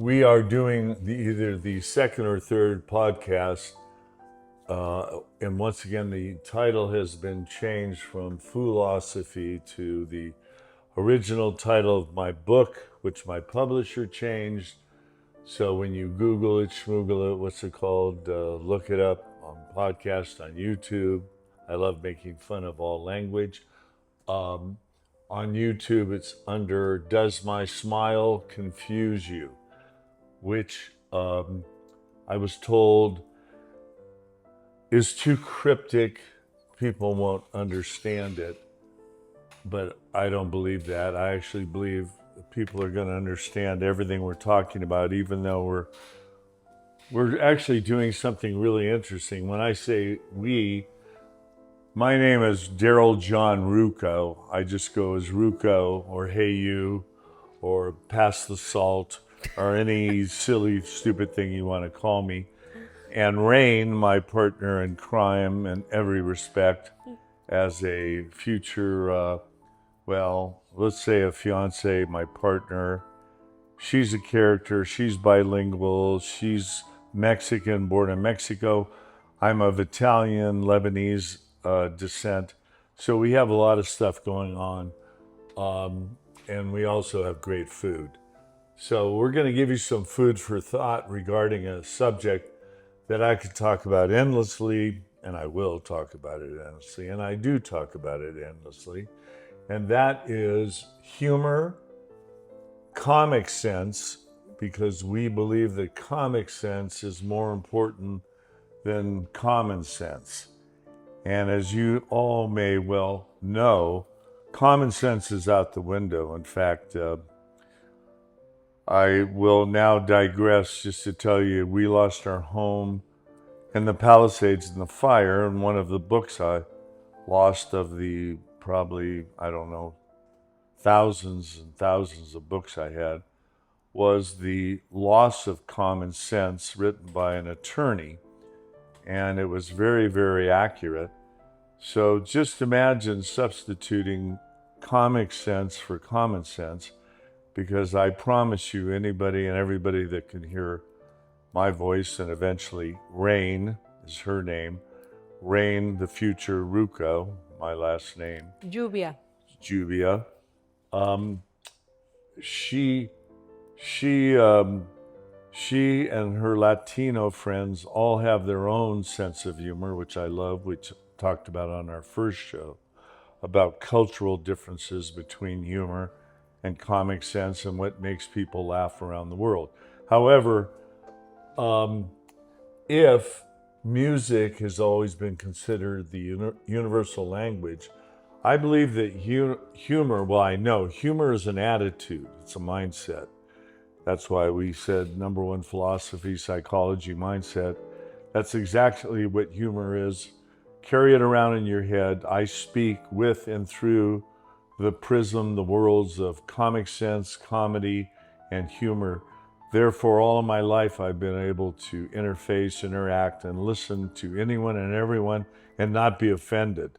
We are doing either the second or third podcast, and once again, the title has been changed from Foolosophy to the original title of my book, which my publisher changed. So when you Google it, schmoogle it, what's it called? Look it up on podcast on YouTube. I love making fun of all language. Um, on YouTube, it's under "Does My Smile Confuse You?" which I was told is too cryptic. People won't understand it, but I don't believe that. I actually believe people are going to understand everything we're talking about, even though we're actually doing something really interesting. When I say we, my name is Daryl John Rucco. I just go as Rucco or Hey You or Pass the Salt or any silly, stupid thing you want to call me. And Rain, my partner in crime in every respect, as a future, let's say a fiance, my partner. She's a character. She's bilingual. She's Mexican, born in Mexico. I'm of Italian, Lebanese descent. So we have a lot of stuff going on. And we also have great food. So we're going to give you some food for thought regarding a subject that I could talk about endlessly, and I will talk about it endlessly, and I do talk about it endlessly. And that is humor, comic sense, because we believe that comic sense is more important than common sense. And as you all may well know, common sense is out the window. In fact, I will now digress just to tell you we lost our home in the Palisades in the fire, and one of the books I lost of the probably, I don't know, thousands and thousands of books I had was The Loss of Common Sense, written by an attorney, and it was very, very accurate. So just imagine substituting comic sense for common sense, because I promise you, anybody and everybody that can hear my voice, and eventually Rain is her name, Rain, the future Rucco, my last name, Lluvia. Jubia. She, she, um, she and her Latino friends all have their own sense of humor, which I love, which talked about on our first show, about cultural differences between humor and comic sense and what makes people laugh around the world. However, if music has always been considered the universal language, I believe that humor, well, I know humor is an attitude, it's a mindset. That's why we said number one, philosophy, psychology, mindset. That's exactly what humor is. Carry it around in your head. I speak with and through the prism, the worlds of comic sense, comedy, and humor. Therefore, all of my life, I've been able to interface, interact, and listen to anyone and everyone and not be offended.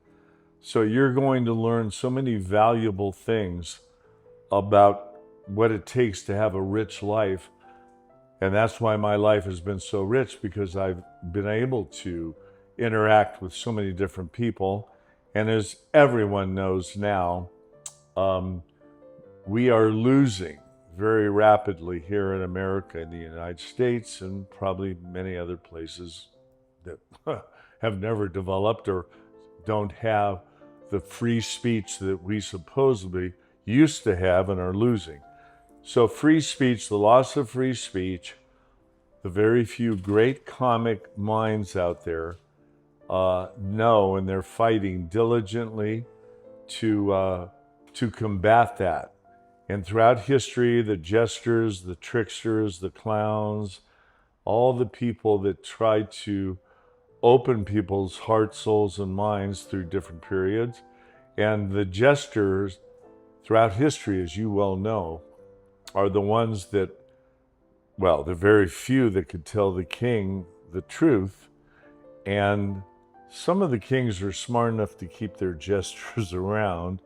So you're going to learn so many valuable things about what it takes to have a rich life. And that's why my life has been so rich, because I've been able to interact with so many different people. And as everyone knows now, we are losing very rapidly here in America, in the United States, and probably many other places that have never developed or don't have the free speech that we supposedly used to have and are losing. So free speech, the loss of free speech, the very few great comic minds out there know, and they're fighting diligently to combat that. And throughout history, the jesters, the tricksters, the clowns, all the people that try to open people's hearts, souls, and minds through different periods, and the jesters throughout history, as you well know, are the ones that, well, the very few that could tell the king the truth. And some of the kings are smart enough to keep their jesters around,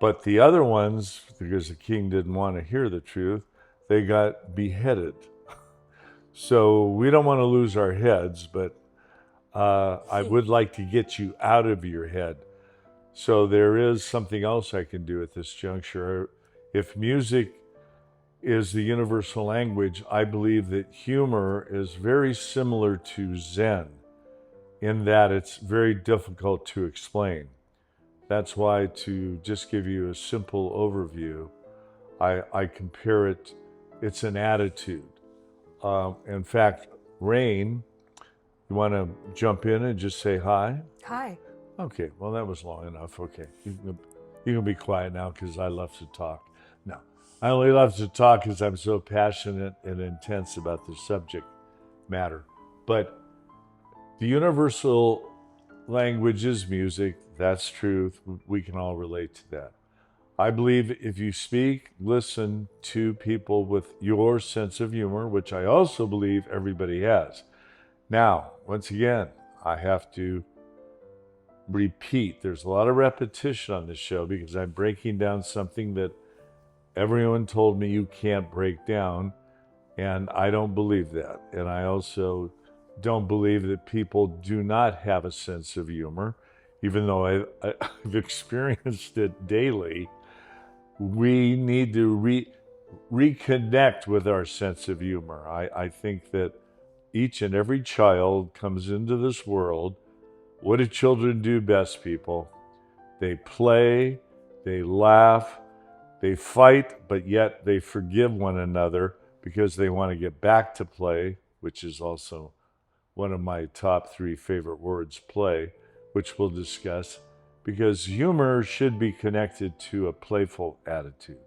but the other ones, because the king didn't want to hear the truth, they got beheaded. So we don't want to lose our heads, but I would like to get you out of your head. So there is something else I can do at this juncture. If music is the universal language, I believe that humor is very similar to Zen in that it's very difficult to explain. That's why, to just give you a simple overview, I compare it, it's an attitude. In fact, Rain, you want to jump in and just say hi? Hi. Okay, well, that was long enough. Okay, you can be quiet now because I love to talk. No, I only love to talk because I'm so passionate and intense about the subject matter. But the universal language is music. That's truth. We can all relate to that. I believe if you speak, listen to people with your sense of humor, which I also believe everybody has. Now, once again, I have to repeat. There's a lot of repetition on this show because I'm breaking down something that everyone told me you can't break down, and I don't believe that. And I also don't believe that people do not have a sense of humor, even though I've experienced it daily. We need to reconnect with our sense of humor. I think that each and every child comes into this world. What do children do best, people? They play, they laugh, they fight, but yet they forgive one another because they want to get back to play, which is also one of my top 3 favorite words, play, which we'll discuss, because humor should be connected to a playful attitude.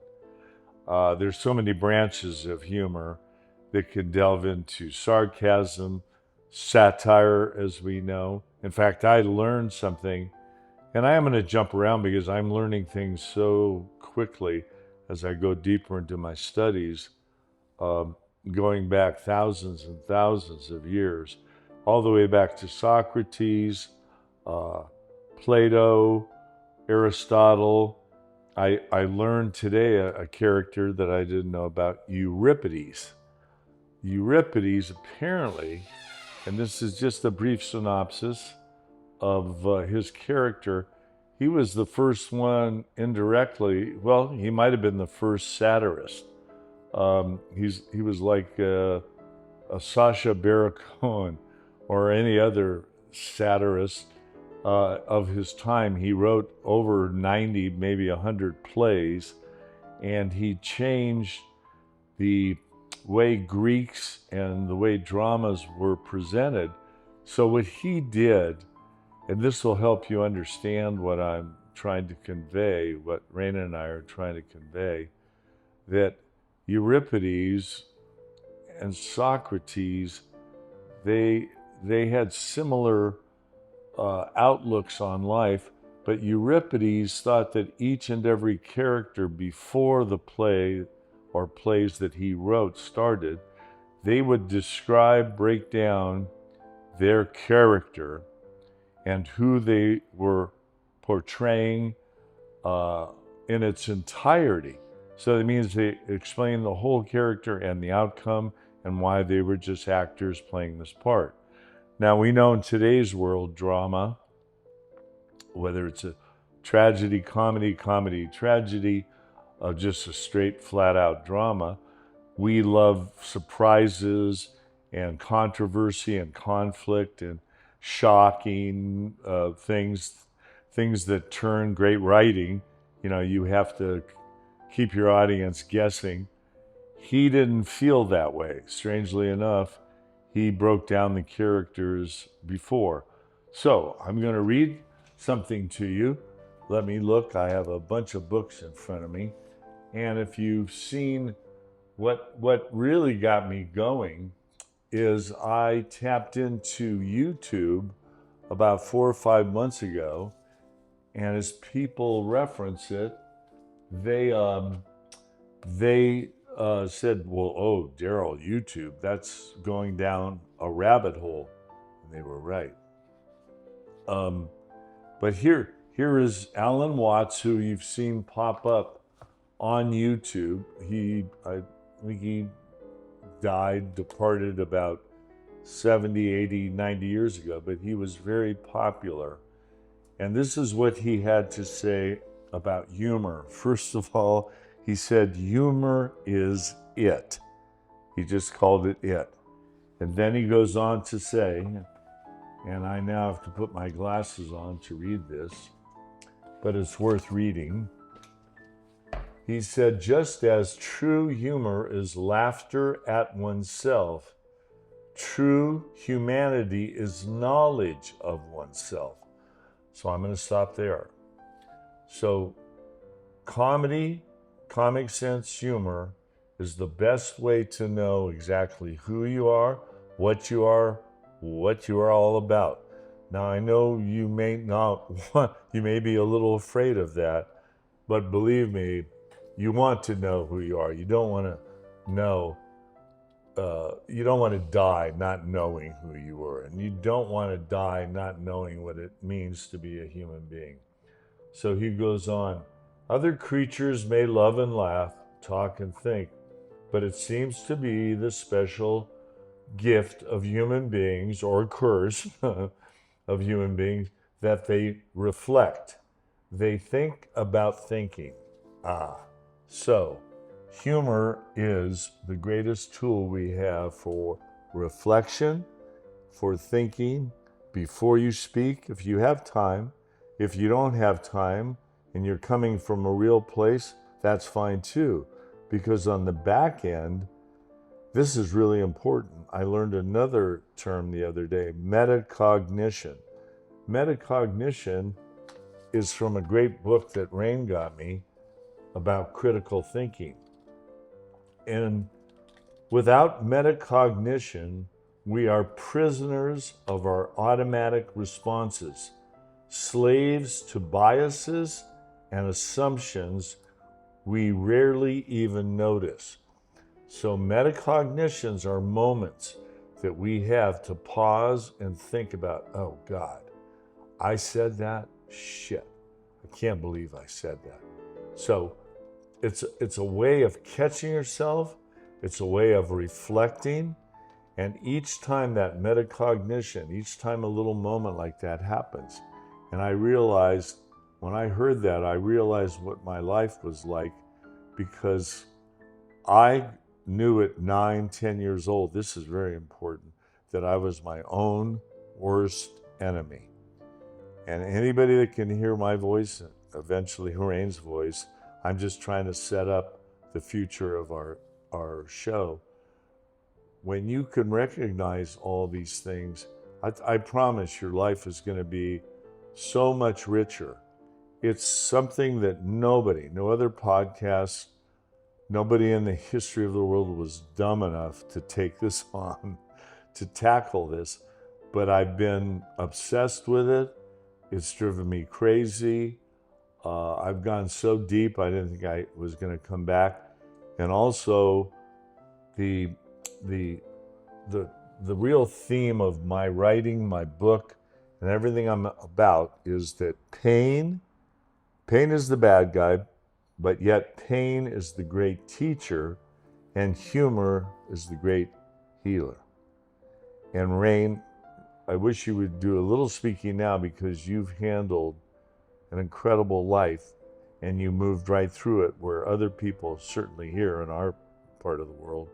There's so many branches of humor that can delve into sarcasm, satire, as we know. In fact, I learned something, and I am going to jump around because I'm learning things so quickly as I go deeper into my studies, going back thousands and thousands of years, all the way back to Socrates, Plato, Aristotle. I learned today a character that I didn't know about, Euripides. Euripides apparently, and this is just a brief synopsis of his character, he was the first one indirectly, well, he might have been the first satirist. He was like a Sacha Baron Cohen or any other satirist of his time. He wrote over 90, maybe 100 plays, and he changed the way Greeks and the way dramas were presented. So what he did, and this will help you understand what I'm trying to convey, what Raina and I are trying to convey, that Euripides and Socrates, they had similar outlooks on life, but Euripides thought that each and every character before the play or plays that he wrote started, they would describe, break down their character and who they were portraying in its entirety. So that means they explain the whole character and the outcome and why they were just actors playing this part. Now, we know in today's world, drama, whether it's a tragedy, comedy, tragedy, just a straight, flat-out drama, we love surprises and controversy and conflict and shocking things that turn great writing. You know, you have to keep your audience guessing. He didn't feel that way. Strangely enough, he broke down the characters before. So I'm going to read something to you. Let me look. I have a bunch of books in front of me. And if you've seen what really got me going is I tapped into YouTube about 4 or 5 months ago, and as people reference it, they said, well, oh, Daryl, YouTube, that's going down a rabbit hole. And they were right. But here is Alan Watts, who you've seen pop up on YouTube. he died, departed about 70, 80, 90 years ago, but he was very popular. And this is what he had to say about humor. First of all, he said, humor is it. He just called it it. And then he goes on to say, and I now have to put my glasses on to read this, but it's worth reading. He said, just as true humor is laughter at oneself, true humanity is knowledge of oneself. So I'm going to stop there. So comedy, comic sense humor is the best way to know exactly who you are, what you are all about. Now I know you may not want, you may be a little afraid of that, but believe me, you want to know who you are. You don't want to know, you don't want to die not knowing who you were, and you don't want to die not knowing what it means to be a human being. So he goes on, other creatures may love and laugh, talk and think, but it seems to be the special gift of human beings, or curse of human beings, that they reflect. They think about thinking. So humor is the greatest tool we have for reflection, for thinking before you speak, if you have time. If you don't have time and you're coming from a real place, that's fine too. Because on the back end, this is really important. I learned another term the other day, metacognition. Metacognition is from a great book that Rain got me about critical thinking. And without metacognition, we are prisoners of our automatic responses, slaves to biases and assumptions we rarely even notice. So metacognitions are moments that we have to pause and think about, oh God, I said that? Shit, I can't believe I said that. So it's a way of catching yourself, it's a way of reflecting, and each time that metacognition, each time a little moment like that happens, and I realized, when I heard that, I realized what my life was like, because I knew at 9, 10 years old, this is very important, that I was my own worst enemy. And anybody that can hear my voice, eventually Rain's voice, I'm just trying to set up the future of our show. When you can recognize all these things, I promise your life is going to be so much richer. It's something that nobody, no other podcast, nobody in the history of the world was dumb enough to take this on, to tackle this. But I've been obsessed with it. It's driven me crazy. I've gone so deep, I didn't think I was going to come back. And also, the real theme of my writing, my book, and everything I'm about is that pain is the bad guy, but yet pain is the great teacher, and humor is the great healer. And Rain, I wish you would do a little speaking now, because you've handled an incredible life and you moved right through it, where other people, certainly here in our part of the world,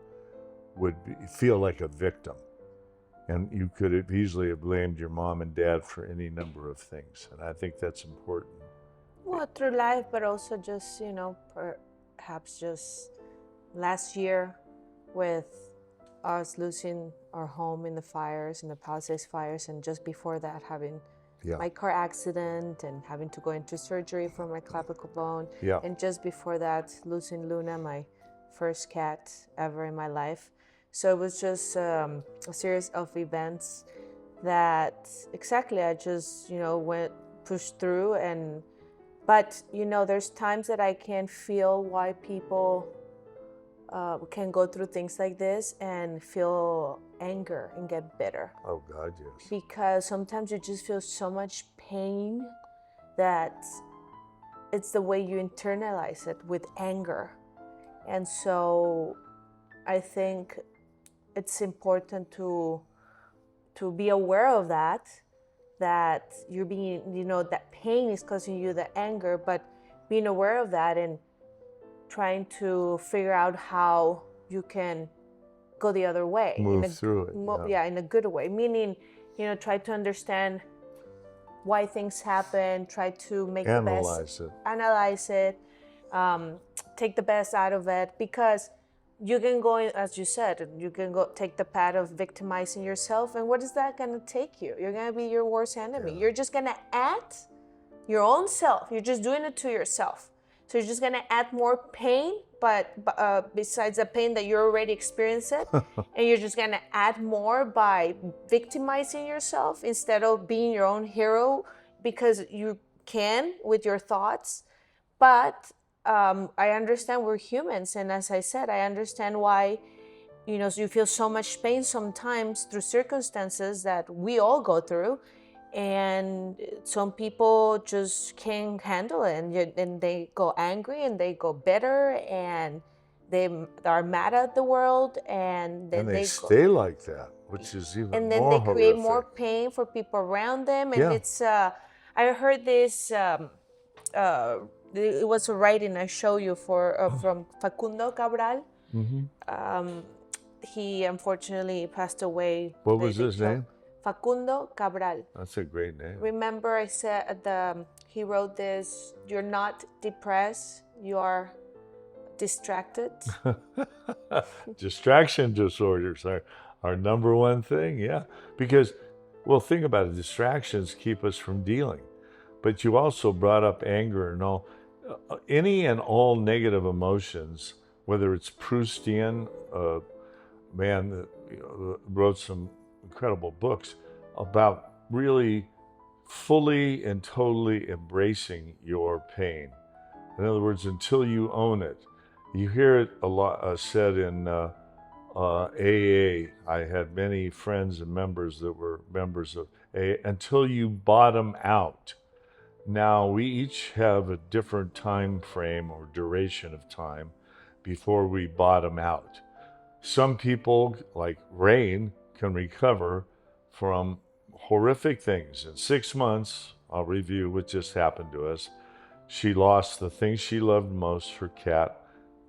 would feel like a victim. And you could have easily have blamed your mom and dad for any number of things. And I think that's important. Well, through life, but also just, perhaps just last year with us losing our home in the fires, in the Palisades fires, and just before that having my car accident and having to go into surgery for my clavicle bone. And just before that, losing Luna, my first cat ever in my life. So it was just a series of events that exactly I just, pushed through. But there's times that I can feel why people can go through things like this and feel anger and get bitter. Oh God, yes. Because sometimes you just feel so much pain that it's the way you internalize it with anger. And so I think it's important to be aware of that you're being, that pain is causing you the anger, but being aware of that and trying to figure out how you can go the other way. Move through it. Yeah, in a good way. Meaning, try to understand why things happen, try to make Analyze it. Analyze it, take the best out of it, because you can go, as you said, you can go take the path of victimizing yourself, and what is that going to take you? You're going to be your worst enemy. You're just going to add your own self. You're just doing it to yourself. So you're just going to add more pain, but besides the pain that you already experienced it, and you're just going to add more by victimizing yourself instead of being your own hero, because you can with your thoughts. But I understand we're humans, and as I said, I understand why you feel so much pain sometimes through circumstances that we all go through, and some people just can't handle it, and they go angry and they go bitter and they are mad at the world, and then they stay like that, which is even more and then they horrific. create more pain for people around them. And it's I heard this it was a writing I show you from Facundo Cabral. He unfortunately passed away. What was his name? Facundo Cabral. That's a great name. Remember I said he wrote this, you're not depressed, you are distracted. Distraction disorders are our number one thing, yeah. Because, well, think about it, distractions keep us from dealing. But you also brought up anger and all. Any and all negative emotions, whether it's Proustian, a man that wrote some incredible books about really fully and totally embracing your pain. In other words, until you own it. You hear it a lot said in AA. I had many friends and members that were members of AA. Until you bottom out. Now, we each have a different time frame or duration of time before we bottom out. Some people, like Rain, can recover from horrific things. In 6 months, I'll review what just happened to us. She lost the thing she loved most, her cat,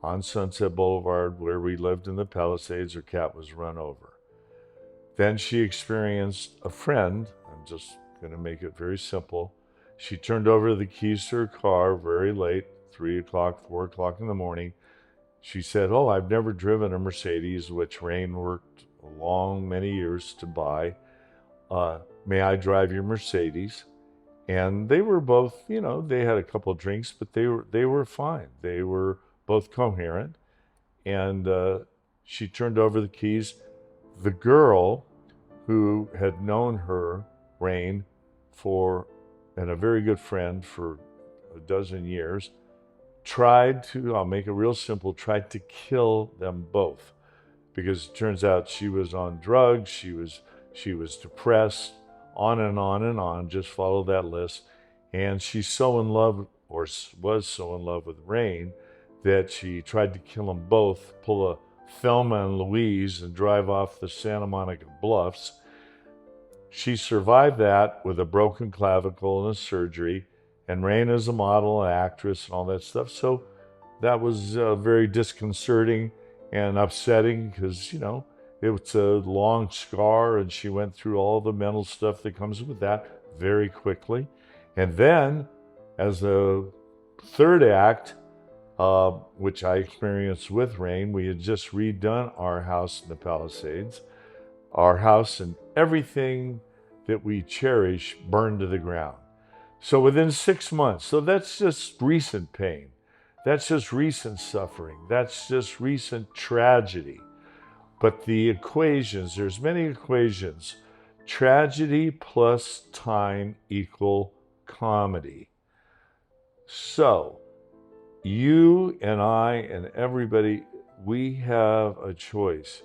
on Sunset Boulevard, where we lived in the Palisades. Her cat was run over. Then she experienced a friend. I'm just going to make it very simple. She turned over the keys to her car very late, 3 o'clock, 4 o'clock in the morning. She said, "Oh, I've never driven a Mercedes," which Rain worked many years to buy. "May I drive your Mercedes?" And they were both, they had a couple of drinks, but they were fine. They were both coherent. And she turned over the keys. The girl who had known her, Rain, and a very good friend for a dozen years, tried to, I'll make it real simple, tried to kill them both. Because it turns out she was on drugs, she was depressed, on and on and on, just follow that list. And she's so in love, or was so in love with Rain, that she tried to kill them both, pull a Thelma and Louise and drive off the Santa Monica Bluffs. She survived that with a broken clavicle and a surgery, and Rain is a model, an actress, and all that stuff. So that was very disconcerting and upsetting because, it's a long scar, and she went through all the mental stuff that comes with that very quickly. And then, as a third act, which I experienced with Rain, we had just redone our house in the Palisades. Our house and everything that we cherish burned to the ground. So within 6 months, so that's just recent pain. That's just recent suffering. That's just recent tragedy. But the equations, there's many equations. Tragedy plus time equal comedy. So you and I and everybody, we have a choice.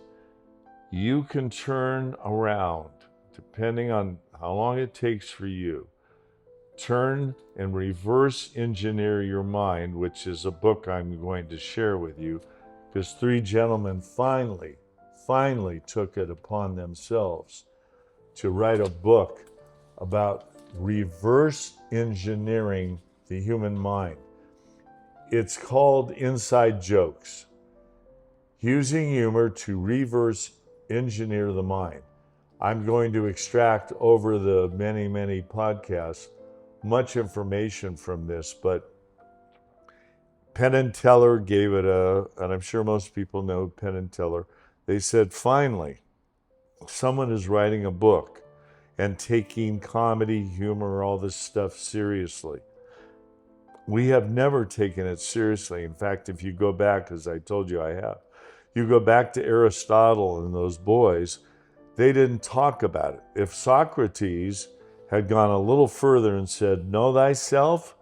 You can turn around, depending on how long it takes for you. Turn and reverse engineer your mind, which is a book I'm going to share with you. because three gentlemen finally took it upon themselves to write a book about reverse engineering the human mind. It's called Inside Jokes, using humor to reverse engineer the mind. I'm going to extract over the many podcasts much information from this, but Penn and Teller gave it and I'm sure most people know Penn and Teller. They said, finally, someone is writing a book and taking comedy, humor, all this stuff seriously. We have never taken it seriously. In fact, if you go back, as I told you I have, you go back to Aristotle and those boys, they didn't talk about it. If Socrates had gone a little further and said, know thyself,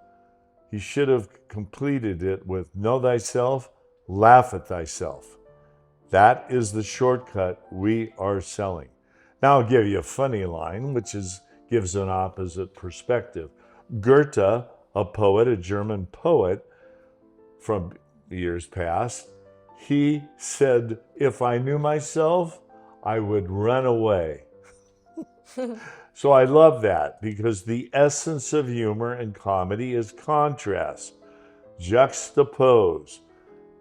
he should have completed it with, know thyself, laugh at thyself. That is the shortcut we are selling. Now I'll give you a funny line, which gives an opposite perspective. Goethe, a poet, a German poet from years past, he said, if I knew myself, I would run away. So I love that, because the essence of humor and comedy is contrast, juxtapose,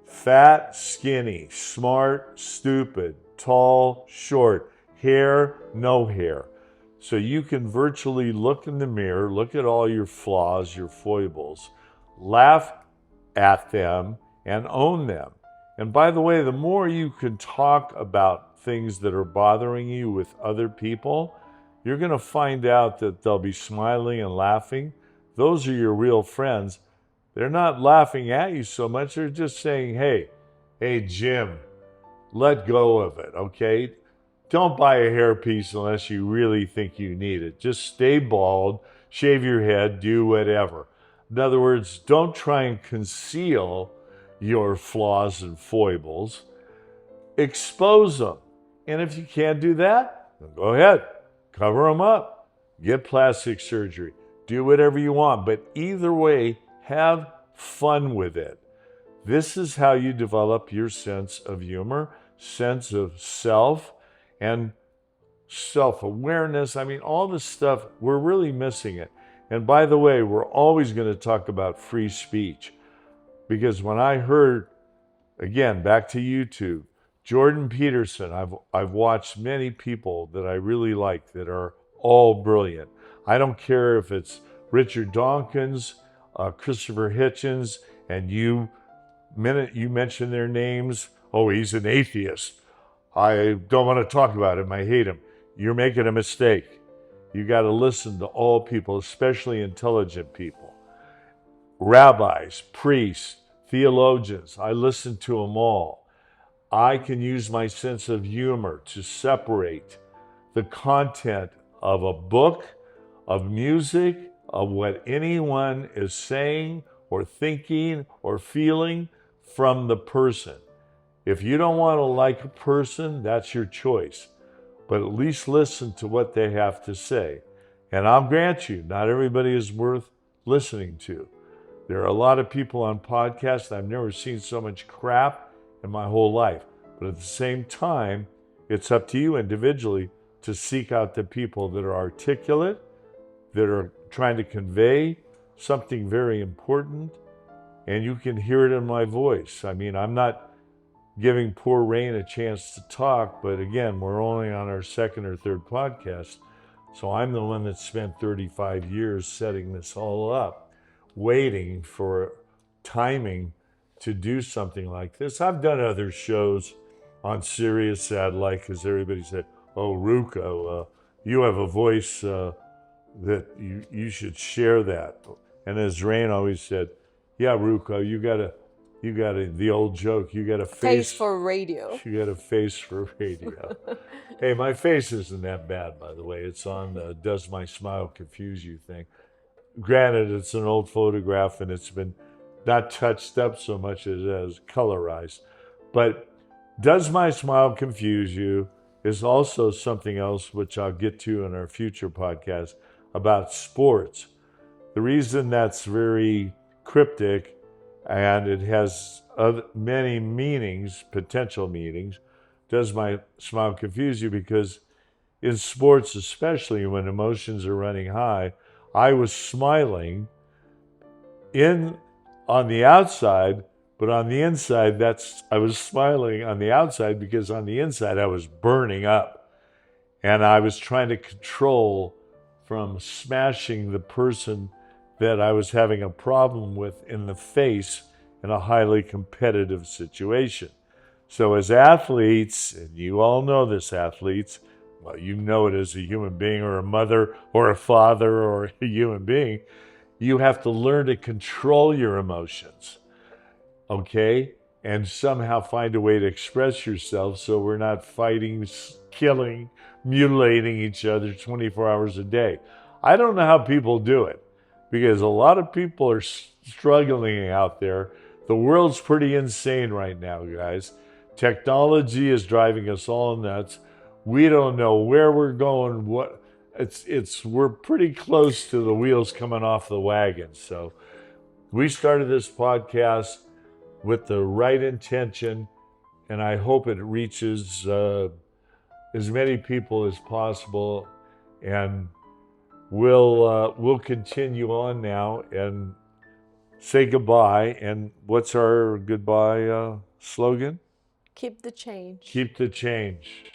fat, skinny, smart, stupid, tall, short, hair, no hair. So you can virtually look in the mirror, look at all your flaws, your foibles, laugh at them, and own them. And by the way, the more you can talk about things that are bothering you with other people, you're going to find out that they'll be smiling and laughing. Those are your real friends. They're not laughing at you so much. They're just saying, hey, Jim, let go of it, okay? Don't buy a hairpiece unless you really think you need it. Just stay bald, shave your head, do whatever. In other words, don't try and conceal your flaws and foibles. Expose them. And if you can't do that, then go ahead. Cover them up. Get plastic surgery. Do whatever you want. But either way, have fun with it. This is how you develop your sense of humor, sense of self, and self-awareness. I mean, all this stuff, we're really missing it. And by the way, we're always going to talk about free speech. Because when I heard, again, back to YouTube, Jordan Peterson, I've watched many people that I really like that are all brilliant. I don't care if it's Richard Dawkins, Christopher Hitchens, and minute you mention their names, oh, he's an atheist. I don't want to talk about him. I hate him. You're making a mistake. You got to listen to all people, especially intelligent people. Rabbis, priests, theologians, I listen to them all. I can use my sense of humor to separate the content of a book, of music, of what anyone is saying or thinking or feeling from the person. If you don't want to like a person, that's your choice. But at least listen to what they have to say. And I'll grant you, not everybody is worth listening to. There are a lot of people on podcasts. I've never seen so much crap in my whole life. But at the same time, it's up to you individually to seek out the people that are articulate, that are trying to convey something very important, and you can hear it in my voice. I mean, I'm not giving poor Rain a chance to talk, but again, we're only on our second or third podcast, so I'm the one that spent 35 years setting this all up, waiting for timing to do something like this. I've done other shows on Sirius Satellite because everybody said, oh, Ruocco, you have a voice that you should share that. And as Rain always said, yeah, Ruocco, you got the old joke, you got a face for radio. You got a face for radio. Hey, my face isn't that bad, by the way. It's on the Does My Smile Confuse You thing. Granted, it's an old photograph and it's been not touched up so much as it is colorized. But Does My Smile Confuse You is also something else which I'll get to in our future podcast about sports. The reason that's very cryptic, and it has many meanings, potential meanings. Does my smile confuse you? Because in sports, especially when emotions are running high, I was smiling on the outside, but on the inside, I was smiling on the outside because on the inside I was burning up, and I was trying to control from smashing the person that I was having a problem with in the face in a highly competitive situation. So as athletes, and you all know this, athletes, well, you know it as a human being or a mother or a father or a human being, you have to learn to control your emotions, okay? And somehow find a way to express yourself so we're not fighting, killing, mutilating each other 24 hours a day. I don't know how people do it because a lot of people are struggling out there. The world's pretty insane right now, guys. Technology is driving us all nuts. We don't know where we're going, we're pretty close to the wheels coming off the wagon. So we started this podcast with the right intention, and I hope it reaches as many people as possible. And we'll continue on now and say goodbye. And what's our goodbye slogan? Keep the change. Keep the change.